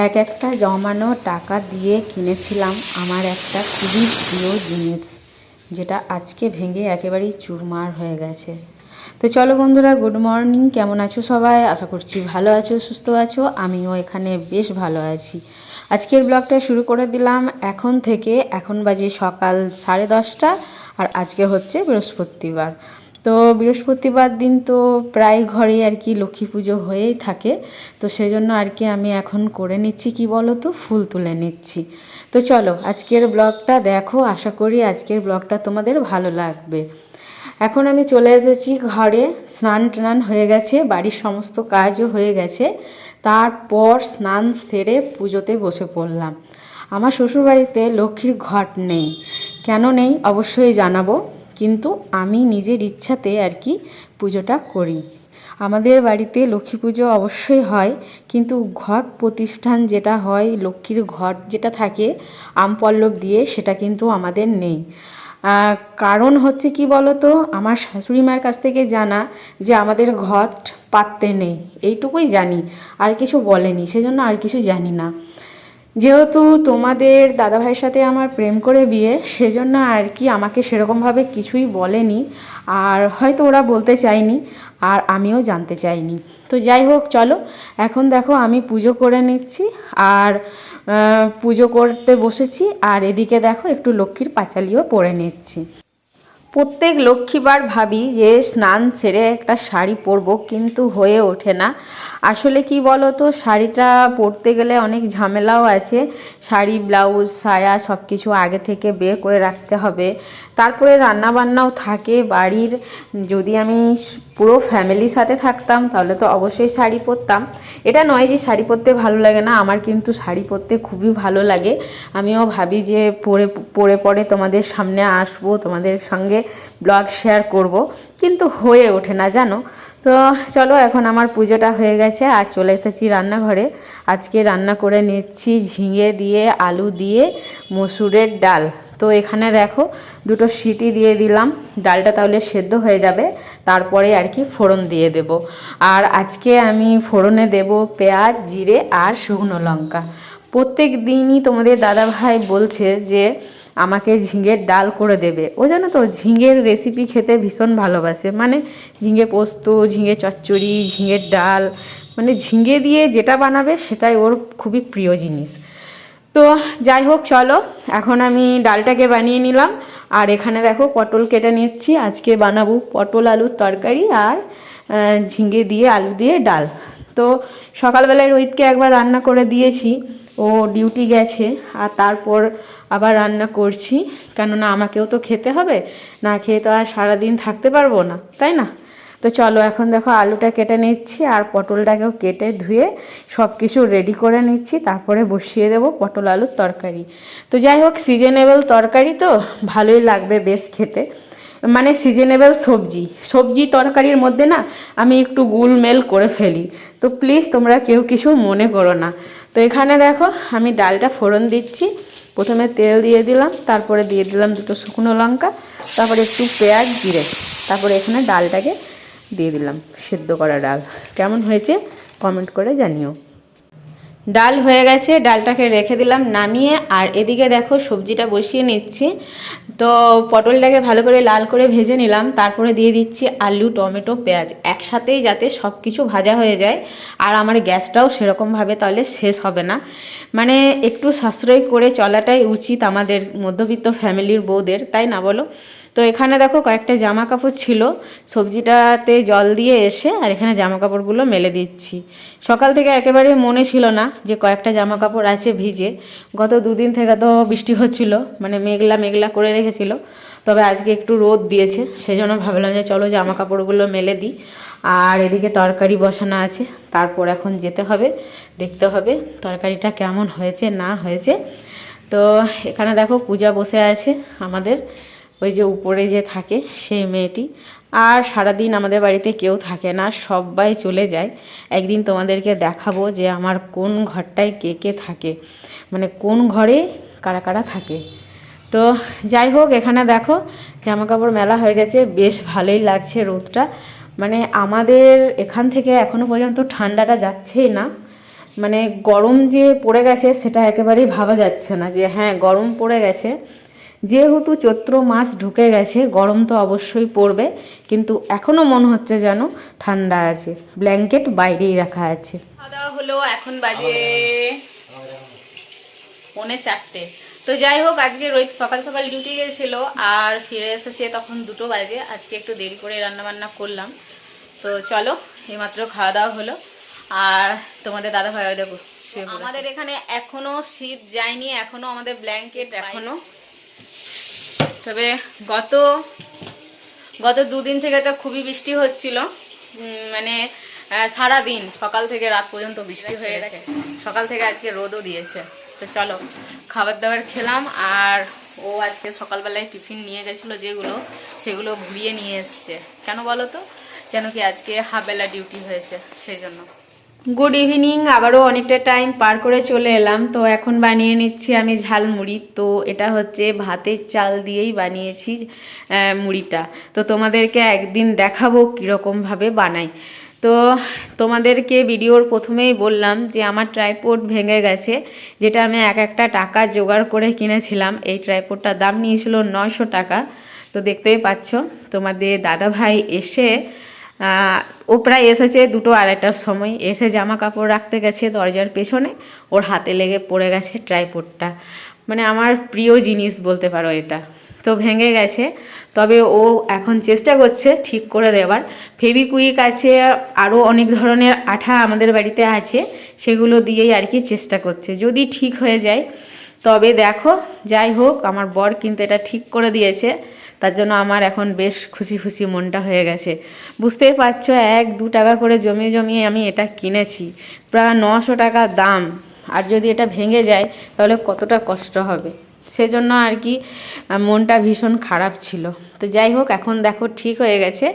একটা জমানো টাকা দিয়ে কিনেছিলাম আমার একটা খুবই প্রিয় জিনিস, যেটা আজকে ভেঙে একেবারেই চুরমার হয়ে গেছে। তো চলো বন্ধুরা, গুড মর্নিং। কেমন আছো সবাই? আশা করছি ভালো আছো, সুস্থ আছো। আমিও এখানে বেশ ভালো আছি। আজকের ব্লগটা শুরু করে দিলাম এখন থেকে। এখন বাজে সকাল 10:30, আর আজকে হচ্ছে বৃহস্পতিবার। তো বৃহস্পতিবার দিন তো প্রায় ঘরে আর কি লক্ষ্মী পুজো হয়েই থাকে। তো সেই জন্য আর কি আমি এখন করে নিচ্ছি কি বলো তো, ফুল তুলে নিচ্ছি। তো চলো আজকের ব্লগটা দেখো, আশা করি আজকের ব্লগটা তোমাদের ভালো লাগবে। এখন আমি চলে এসেছি ঘরে, স্নান টান হয়ে গেছে, বাড়ির সমস্ত কাজও হয়ে গেছে। তারপর স্নান সেরে পুজোতে বসে পড়লাম। আমার শ্বশুরবাড়িতে লক্ষ্মীর ঘট নেই। কেন নেই অবশ্যই জানাবো, কিন্তু আমি নিজের ইচ্ছাতে আর কি পুজোটা করি। আমাদের বাড়িতে লক্ষ্মী পুজো অবশ্যই হয়, কিন্তু ঘট প্রতিষ্ঠান যেটা হয়, লক্ষ্মীর ঘট যেটা থাকে আমপল্লব দিয়ে, সেটা কিন্তু আমাদের নেই। কারণ হচ্ছে কি বলো তো, আমার শাশুড়ি মায়ের কাছ থেকে জানা যে আমাদের ঘট পাততে নেই, এইটুকুই জানি, আর কিছু বলেনি, সেজন্য আর কিছু জানি না। যেহেতু তোমাদের দাদাভাইয়ের সাথে আমার প্রেম করে বিয়ে, সেজন্য আর কি আমাকে সেরকমভাবে কিছুই বলেনি, আর হয়তো ওরা বলতে চায়নি, আর আমিও জানতে চাইনি। তো যাই হোক, চলো এখন দেখো আমি পুজো করে নিচ্ছি, আর পুজো করতে বসেছি, আর এদিকে দেখো একটু লক্ষ্মীর পাঁচালিও পরে নিচ্ছি। প্রত্যেক লক্ষ্মীবার ভাবি যে স্নান সেরে একটা শাড়ি পরবো, কিন্তু হয়ে ওঠে না। আসলে কি বলো তো, শাড়িটা পরতে গেলে অনেক ঝামেলাও আছে। শাড়ি, ব্লাউজ, সায়া সব কিছু আগে থেকে বের করে রাখতে হবে। তারপরে রান্নাবান্নাও থাকে বাড়ির। যদি আমি পুরো ফ্যামিলির সাথে থাকতাম তাহলে তো অবশ্যই শাড়ি পরতাম। এটা নয় যে শাড়ি পরতে ভালো লাগে না, আমার কিন্তু শাড়ি পরতে খুবই ভালো লাগে। আমিও ভাবি যে পরে পরে তোমাদের সামনে আসবো, তোমাদের সঙ্গে ব্লগ শেয়ার করব, কিন্তু হয়ে ওঠে না জানো। তো চলো, এখন আমার পুজোটা হয়ে গেছে আর চলে এসেছি রান্নাঘরে। আজকে রান্না করে নিচ্ছি ঝিঙে দিয়ে, আলু দিয়ে মসুরের ডাল। তো এখানে দেখো দুটো সিটি দিয়ে দিলাম, ডালটা তাহলে সেদ্ধ হয়ে যাবে, তারপরে আর কি ফোড়ন দিয়ে দেব। আর আজকে আমি ফোড়নে দেব পেঁয়াজ, জিরে আর শুকনো লঙ্কা। প্রত্যেক দিনই তোমাদের দাদাভাই বলছে যে আমাকে ঝিঙের ডাল করে দেবে। ও জানো তো, ঝিঙের রেসিপি খেতে ভীষণ ভালোবাসে, মানে ঝিঙে পোস্ত, ঝিঙে চচ্চড়ি, ঝিঙের ডাল, মানে ঝিঙে দিয়ে যেটা বানাবে সেটাই ওর খুবই প্রিয় জিনিস। তো যাই হোক, চলো এখন আমি ডালটাকে বানিয়ে নিলাম, আর এখানে দেখো পটল কেটে নিচ্ছি। আজকে বানাবো পটল আলুর তরকারি আর ঝিঙে দিয়ে আলু দিয়ে ডাল। তো সকালবেলায় রোহিতকে একবার রান্না করে দিয়েছি, ও ডিউটি গেছে, আর তারপর আবার রান্না করছি, কেননা আমাকেও তো খেতে হবে, না খেয়ে তো আর সারাদিন থাকতে পারবো না, তাই না? তো চলো এখন দেখো আলুটা কেটে নিচ্ছি, আর পটলটাকেও কেটে ধুয়ে সব কিছু রেডি করে নিচ্ছি, তারপরে বসিয়ে দেবো পটল আলুর তরকারি। তো যাই হোক, সিজনেবল তরকারি তো ভালোই লাগবে বেশ খেতে, মানে সিজনেবল সবজি তরকারির মধ্যে না আমি একটু গুলমেল করে ফেলি। তো প্লিজ তোমরা কেউ কিছু মনে করো না। তো এখানে দেখো আমি ডালটা ফোড়ন দিচ্ছি। প্রথমে তেল দিয়ে দিলাম, তারপরে দিয়ে দিলাম দুটো শুকনো লঙ্কা, তারপরে একটু পেঁয়াজ, জিরে, তারপরে এখানে ডালটাকে দিয়ে দিলাম, সেদ্ধ করা ডাল। কেমন হয়েছে কমেন্ট করে জানিও। ডাল হয়ে গেছে, ডালটাকে রেখে দিলাম নামিয়ে, আর এদিকে দেখো সবজিটা বসিয়ে নিচ্ছি। তো পটলটাকে ভালো করে লাল করে ভেজে নিলাম, তারপরে দিয়ে দিচ্ছি আলু, টমেটো, পেঁয়াজ একসাথেই, যাতে সব কিছু ভাজা হয়ে যায়, আর আমার গ্যাসটাও সেরকমভাবে তাহলে শেষ হবে না। মানে একটু সাশ্রয় করে চলাটাই উচিত আমাদের মধ্যবিত্ত ফ্যামিলির বউদের, তাই না বলো? তো এখানে দেখো কয়েকটা জামা কাপড় ছিল, সবজিটাতে জল দিয়ে এসে আর এখানে জামা কাপড়গুলো মেলে দিচ্ছি। সকাল থেকে একেবারে মনে ছিল না যে কয়েকটা জামা কাপড় আছে ভিজে। গত দুদিন থেকে তো বৃষ্টি হচ্ছিল, মানে মেঘলা মেঘলা করে রেখেছিল, তবে আজকে একটু রোদ দিয়েছে, সেজন্য ভাবলাম যে চলো জামা কাপড়গুলো মেলে দিই। আর এদিকে তরকারি বসানো আছে, তারপর এখন যেতে হবে, দেখতে হবে তরকারিটা কেমন হয়েছে না হয়েছে। তো এখানে দেখো পূজা বসে আছে আমাদের, ওই যে উপরে যে থাকে সেই মেয়েটি। আর সারাদিন আমাদের বাড়িতে কেউ থাকে না, সবাই চলে যায়। একদিন তোমাদেরকে দেখাবো যে আমার কোন ঘরটায় কে কে থাকে, মানে কোন ঘরে কারা কারা থাকে। তো যাই হোক, এখানে দেখো জামা কাপড় মেলা হয়ে গেছে, বেশ ভালোই লাগছে রোদটা। মানে আমাদের এখান থেকে এখনও পর্যন্ত ঠান্ডাটা যাচ্ছেই না। মানে গরম যে পড়ে গেছে সেটা একেবারেই ভাবা যাচ্ছে না যে হ্যাঁ গরম পড়ে গেছে। যেহেতু চৈত্র মাস ঢুকে গেছে গরম তো অবশ্যই পড়বে, কিন্তু এখনও মনে হচ্ছে যেন ঠান্ডা আছে, ব্ল্যাঙ্কেট বাইরেই রাখা আছে। খাওয়া দাওয়া হলো, এখন বাজে 3:45। তো যাই হোক, আজকে রোহিত সকাল সকাল ডিউটি গেছিলো আর ফিরে এসেছে তখন 2 বাজে। আজকে একটু দেরি করে রান্নাবান্না করলাম। তো চলো, এইমাত্র খাওয়া দাওয়া হলো আর তোমাদের দাদা ভাই দেখো আমাদের এখানে এখনো শীত যায়নি, এখনো আমাদের ব্ল্যাঙ্কেট এখনো। তবে গত 2 দিন থেকে তো খুবই বৃষ্টি হচ্ছিল, মানে সারা দিন সকাল থেকে রাত পর্যন্ত বৃষ্টি হয়ে গেছে। সকাল থেকে আজকে রোদও দিয়েছে। তো চলো খাবার দাবার খেলাম। আর ও আজকে সকালবেলায় টিফিন নিয়ে গেছিলো যেগুলো, সেগুলো ঘুরিয়ে নিয়ে এসছে। কেন বলো তো? কেন কি আজকে হাফবেলা ডিউটি হয়েছে সেই জন্য। গুড ইভিনিং, আবারও অনেকটা টাইম পার করে চলে এলাম। তো এখন বানিয়ে নিচ্ছি আমি ঝালমুড়ি। তো এটা হচ্ছে ভাতের চাল দিয়েই বানিয়েছি মুড়িটা। তো তোমাদেরকে একদিন দেখাবো কীরকমভাবে বানাই। তো তোমাদেরকে ভিডিওর প্রথমেই বললাম যে আমার ট্রাইপড ভেঙে গেছে, যেটা আমি একটা টাকা জোগাড় করে কিনেছিলাম। এই ট্রাইপডটার দাম নিয়েছিল 900 টাকা। তো দেখতেই পাচ্ছ তোমাদের দাদাভাই এসে ও প্রায় এসেছে 2-2:30টার সময়। এসে জামা কাপড় রাখতে গেছে দরজার পেছনে, ওর হাতে লেগে পড়ে গেছে ট্রাইপডটা। মানে আমার প্রিয় জিনিস বলতে পারো এটা। তো ভেঙে গেছে, তবে ও এখন চেষ্টা করছে ঠিক করে দেওয়ার। ফেভিকুইক আছে, আরও অনেক ধরনের আঠা আমাদের বাড়িতে আছে, সেগুলো দিয়েই আর কি চেষ্টা করছে যদি ঠিক হয়ে যায়। তবে দেখো, যাই হোক আমার বর কিন্তু এটা ঠিক করে দিয়েছে, তার জন্য আমার এখন বেশ খুশি খুশি মনটা হয়ে গেছে। বুঝতেই পারছো 1-2 টাকা করে জমিয়ে জমিয়ে আমি এটা কিনেছি, প্রায় 900 টাকা দাম। আর যদি এটা ভেঙে যায় তাহলে কতটা কষ্ট হবে, সেজন্য আর কি মনটা ভীষণ খারাপ ছিল। তো যাই হোক এখন দেখো ঠিক হয়ে গেছে।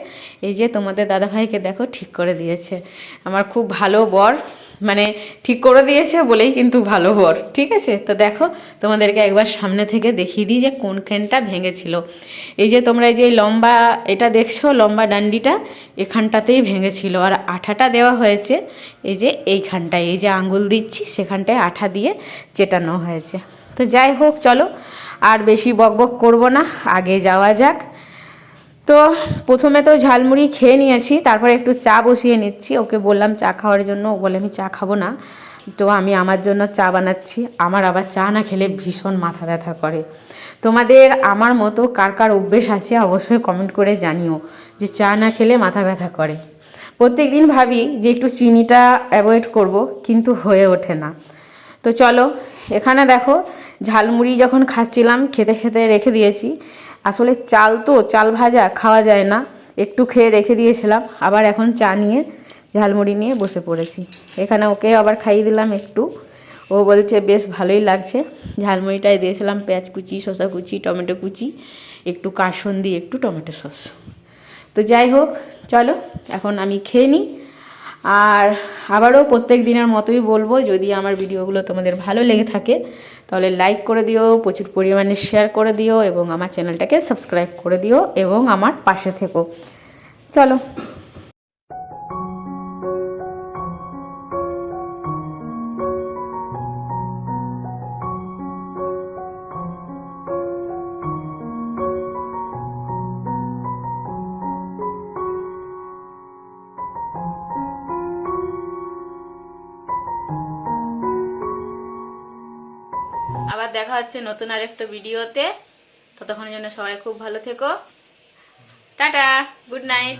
এই যে তোমাদের দাদাভাইকে দেখো ঠিক করে দিয়েছে। আমার খুব ভালো বর, মানে ঠিক করে দিয়েছে বলেই কিন্তু ভালো বর, ঠিক আছে। তো দেখো তোমাদেরকে একবার সামনে থেকে দেখিয়ে দিই যে কোনখানটা ভেঙেছিল। এই যে তোমরা এই যে লম্বা এটা দেখছো, লম্বা ডান্ডিটা এখানটাতেই ভেঙেছিল। আর আঠাটা দেওয়া হয়েছে এই যে এইখানটায়, এই যে আঙ্গুল দিচ্ছি সেখানটায় আঠা দিয়ে চেটানো হয়েছে। তো যাই হোক চলো আর বেশি বকবক করব না, আগে যাওয়া যাক। তো প্রথমে তো ঝালমুড়ি খেয়ে নিয়েছি, তারপরে একটু চা বসিয়ে নিচ্ছি। ওকে বললাম চা খাওয়ার জন্য, ও বলে আমি চা খাবো না। তো আমি আমার জন্য চা বানাচ্ছি। আমার আবার চা না খেলে ভীষণ মাথা ব্যথা করে। তোমাদের আমার মতো কার কার অভ্যেস আছে অবশ্যই কমেন্ট করে জানিও যে চা না খেলে মাথা ব্যথা করে। প্রত্যেক দিন ভাবি যে একটু চিনিটা অ্যাভয়েড করব, কিন্তু হয়ে ওঠে না। তো চলো এখানে দেখো ঝালমুড়ি যখন খাচ্ছিলাম খেতে খেতে রেখে দিয়েছি। আসলে চাল তো, চাল ভাজা খাওয়া যায় না, একটু খেয়ে রেখে দিয়েছিলাম। আবার এখন চা নিয়ে ঝালমুড়ি নিয়ে বসে পড়েছি। এখানে ওকে আবার খাইয়ে দিলাম একটু, ও বলছে বেশ ভালোই লাগছে। ঝালমুড়িটায় দিয়েছিলাম পেঁয়াজ কুচি, শসা কুচি, টমেটো কুচি, একটু কাসুন্দি, একটু টমেটো সস। তো যাই হোক চলো এখন আমি খেয়ে নিই। আর আবারও প্রত্যেক দিনের মতোই বলবো, যদি আমার ভিডিওগুলো তোমাদের ভালো লেগে থাকে তাহলে লাইক করে দিও, প্রচুর পরিমাণে শেয়ার করে দিও এবং আমার চ্যানেলটাকে সাবস্ক্রাইব করে দিও এবং আমার পাশে থেকো। চলো আবার দেখা হচ্ছে নতুন আরেকটা ভিডিওতে। ততক্ষণের জন্য সবাই খুব ভালো থেকো। Tata, good night.